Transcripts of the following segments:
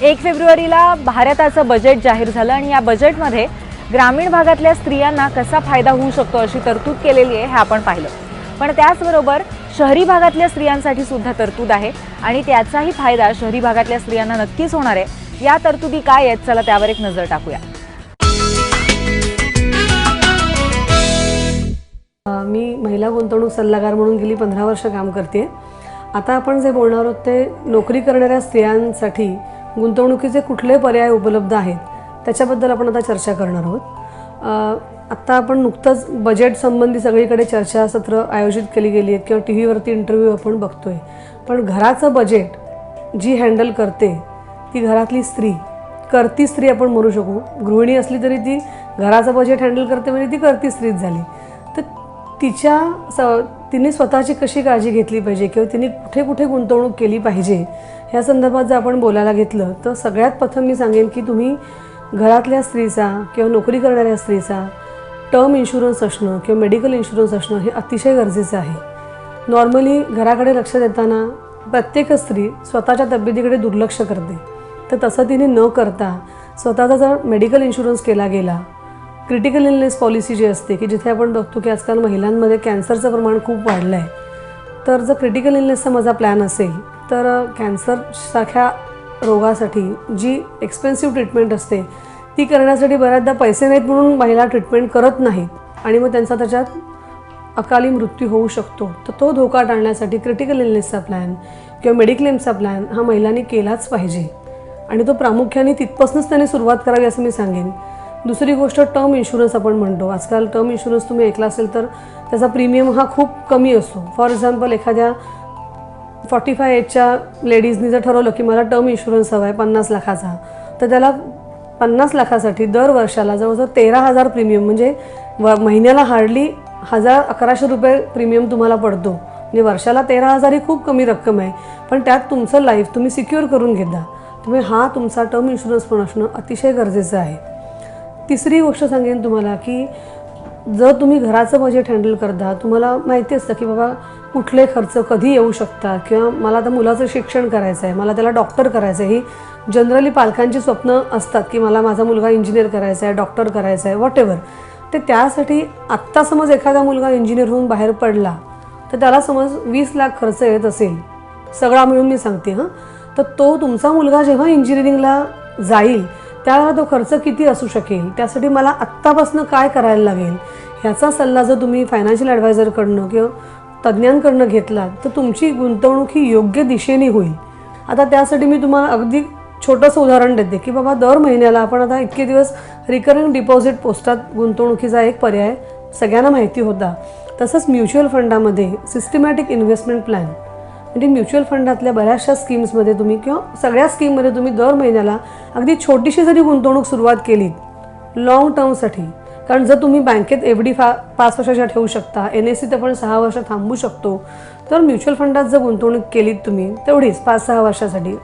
1 फेब्रुवारीला भारताचं बजेट जाहीर झालं आणि या बजेटमध्ये ग्रामीण भागातल्या स्त्रियांना कसा फायदा होऊ शकतो अशी तरतूद केलेली आहे हे आपण पाहिलं। पण त्याचबरोबर शहरी भागातल्या स्त्रियांसाठी सुद्धा तरतूद आहे आणि त्याचाही फायदा शहरी भागातल्या स्त्रियांना नक्कीच होणार आहे। या तरतुदी काय आहेत चला त्यावर एक नजर टाकूया। मी महिला गुंतवणूक सल्लागार म्हणून गेली 15 वर्ष काम करते। आता आपण जे बोलणार आहोत ते नोकरी करणाऱ्या स्त्रियांसाठी गुंतवणुकीचे कुठले पर्याय उपलब्ध आहेत त्याच्याबद्दल आपण आता चर्चा करणार आहोत। आता आपण नुकतंच बजेट संबंधी सगळीकडे चर्चासत्र आयोजित केली गेली आहेत किंवा टीव्हीवरती इंटरव्ह्यू आपण बघतोय, पण घराचं बजेट जी हँडल करते ती घरातली स्त्री, करती स्त्री आपण म्हणू शकू। गृहिणी असली तरी ती घराचं बजेट हँडल करते म्हणजे ती करती स्त्रीच झाली। तर तिने स्वतःची कशी काळजी घेतली पाहिजे किंवा तिने कुठे कुठे गुंतवणूक केली पाहिजे ह्या संदर्भात जर आपण बोलायला घेतलं तर सगळ्यात प्रथम मी सांगेन की तुम्ही घरातल्या स्त्रीचा किंवा नोकरी करणाऱ्या स्त्रीचा टर्म इन्शुरन्स असणं किंवा मेडिकल इन्शुरन्स असणं हे अतिशय गरजेचं आहे। नॉर्मली घराकडे लक्ष देताना प्रत्येक स्त्री स्वतःच्या तब्येतीकडे दुर्लक्ष करते, तर तसं तिने न करता स्वतःचा जर मेडिकल इन्शुरन्स केला गेला, क्रिटिकल इलनेस पॉलिसी जी असते की जिथे आपण बघतो की आजकाल महिलांमध्ये कॅन्सरचं प्रमाण खूप वाढलं आहे, तर जर क्रिटिकल इलनेसचा माझा प्लॅन असेल तर कॅन्सरसारख्या रोगासाठी जी एक्सपेन्सिव्ह ट्रीटमेंट असते ती करण्यासाठी बऱ्याचदा पैसे नाहीत म्हणून महिला ट्रीटमेंट करत नाहीत आणि मग त्यांचा त्याच्यात अकाली मृत्यू होऊ शकतो। तर तो धोका टाळण्यासाठी क्रिटिकल इलनेसचा प्लॅन किंवा मेडिक्लेमचा प्लॅन हा महिलांनी केलाच पाहिजे आणि तो प्रामुख्याने तिथपासूनच त्यांनी सुरुवात करावी असं मी सांगेन। दुसरी गोष्ट टर्म इन्शुरन्स आपण म्हणतो। आजकाल टर्म इन्शुरन्स तुम्ही ऐकला असेल तर त्याचा प्रीमियम हा खूप कमी असतो। फॉर एक्झाम्पल एखाद्या 45 एजच्या लेडीजनी जर ठरवलं की मला टर्म इन्शुरन्स हवा आहे 50 लाखाचा, तर त्याला 50 लाखासाठी दर वर्षाला जवळजवळ 13,000 प्रीमियम म्हणजे महिन्याला हार्डली 1,000-1,100 रुपये प्रीमियम तुम्हाला पडतो। म्हणजे वर्षाला 13,000 ही खूप कमी रक्कम आहे, पण त्यात तुमचं लाईफ तुम्ही सिक्युअर करून घेता। तुम्ही हा तुमचा टर्म इन्शुरन्स पण असणं अतिशय गरजेचं आहे। तिसरी गोष्ट सांगेन तुम्हाला की जर तुम्ही घराचं बजेट हँडल करता, तुम्हाला माहिती असतं की बाबा कुठले खर्च कधी येऊ शकतात किंवा मला आता मुलाचं शिक्षण करायचं आहे, मला त्याला डॉक्टर करायचं आहे, ही जनरली पालकांची स्वप्न असतात की मला माझा मुलगा इंजिनियर करायचा आहे, डॉक्टर करायचा आहे, व्हॉटेवर। ते त्यासाठी आत्ता समज एखादा मुलगा इंजिनियर होऊन बाहेर पडला तर त्याला समज 20 लाख खर्च येत असेल सगळा मिळून मी सांगते तर तो तुमचा मुलगा जेव्हा इंजिनिअरिंगला जाईल त्यावेळेला तो खर्च किती असू शकेल, त्यासाठी मला आत्तापासून काय करायला लागेल ह्याचा सल्ला जर तुम्ही फायनान्शियल ॲडवायझरकडनं किंवा तज्ज्ञांकडनं घेतला तर तुमची गुंतवणूक ही योग्य दिशेने होईल। आता त्यासाठी मी तुम्हाला अगदी छोटंसं उदाहरण देते की बाबा दर महिन्याला आपण आता इतके दिवस रिकरिंग डिपॉझिट पोस्टात गुंतवणुकीचा एक पर्याय सगळ्यांना माहिती होता, तसंच म्युच्युअल फंडामध्ये सिस्टमॅटिक इन्व्हेस्टमेंट प्लॅन म्हणजे म्युच्युअल फंडातल्या बऱ्याचशा स्कीम्समध्ये तुम्ही किंवा सगळ्या स्कीममध्ये तुम्ही दर महिन्याला अगदी छोटीशी जरी गुंतवणूक सुरुवात केली लाँग टर्मसाठी, कारण जर तुम्ही बँकेत एफडी 5 वर्षाच्या ठेवू शकता, NSEत आपण 6 वर्ष थांबू शकतो, तर म्युच्युअल फंडात जर गुंतवणूक केलीत तुम्ही तेवढीच 5-6 वर्षासाठी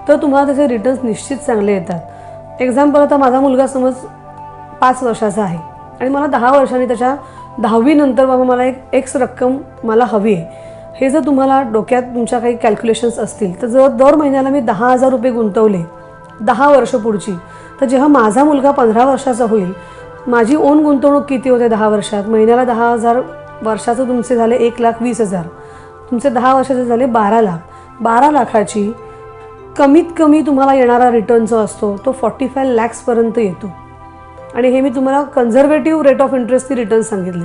तर तुम्हाला त्याचे रिटर्न्स निश्चित चांगले येतात। एक्झाम्पल आता माझा मुलगा समज 5 वर्षाचा आहे आणि मला 10 वर्षांनी त्याच्या 10वी नंतर बाबा मला एक एक्स रक्कम मला हवी आहे, हे जर तुम्हाला डोक्यात तुमच्या काही कॅल्क्युलेशन्स असतील तर जर दर महिन्याला मी 10,000 रुपये गुंतवले 10 वर्ष पुढची, तर जेव्हा माझा मुलगा 15 वर्षाचा होईल माझी ओन गुंतवणूक किती होते 10 वर्षात, महिन्याला 10,000, वर्षाचं तुमचे झाले 1,20,000, तुमचे 10 वर्षाचे झाले 12 लाख। 12 लाखाची कमीत कमी तुम्हाला येणारा रिटर्न जो असतो तो 45 लॅक्सपर्यंत येतो आणि हे मी तुम्हाला कन्झर्वेटिव्ह रेट ऑफ इंटरेस्टची रिटर्न सांगितले।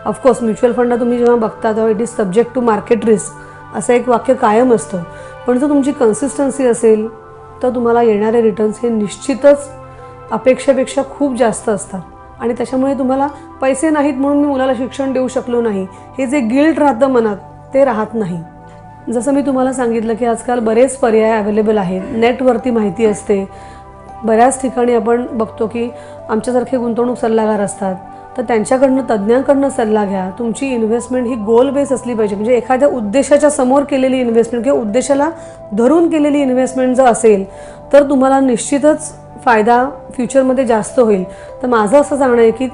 ऑफकोर्स म्युच्युअल फंड तुम्ही जेव्हा बघता तेव्हा it is subject to market risk असं एक वाक्य कायम असतं, पण जर तुमची कन्सिस्टन्सी असेल तर तुम्हाला येणारे रिटर्न्स हे निश्चितच अपेक्षेपेक्षा खूप जास्त असतात आणि त्याच्यामुळे तुम्हाला पैसे नाहीत म्हणून मी मुलाला शिक्षण देऊ शकलो नाही हे जे गिल्ट राहतं मनात ते राहत नाही। जसं मी तुम्हाला सांगितलं की आजकाल बरेच पर्याय अवेलेबल आहेत, नेटवरती माहिती असते, बऱ्याच ठिकाणी आपण बघतो की आमच्यासारखे गुंतवणूक सल्लागार असतात, तर त्यांच्याकडनं तज्ज्ञांकडनं सल्ला घ्या। तुमची इन्व्हेस्टमेंट ही गोल बेस असली पाहिजे, म्हणजे एखाद्या उद्देशाच्या समोर केलेली इन्व्हेस्टमेंट किंवा उद्देशाला धरून केलेली इन्व्हेस्टमेंट जर असेल तर तुम्हाला निश्चितच फायदा फ्युचरमध्ये जास्त होईल। तर माझं असं सांगणं आहे की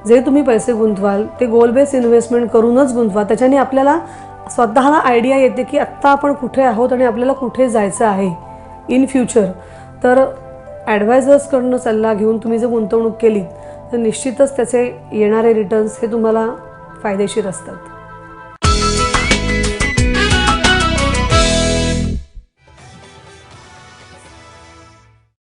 जे तुम्ही पैसे गुंतवाल ते गोल बेस इन्व्हेस्टमेंट करूनच गुंतवा, त्याच्याने आपल्याला स्वतःला आयडिया येते की आत्ता आपण कुठे आहोत आणि आपल्याला कुठे जायचं आहे इन फ्युचर। तर ॲडवायझर्सकडनं सल्ला घेऊन तुम्ही जर गुंतवणूक केली तर निश्चितच त्याचे येणारे रिटर्न्स हे तुम्हाला फायदेशीर असतात.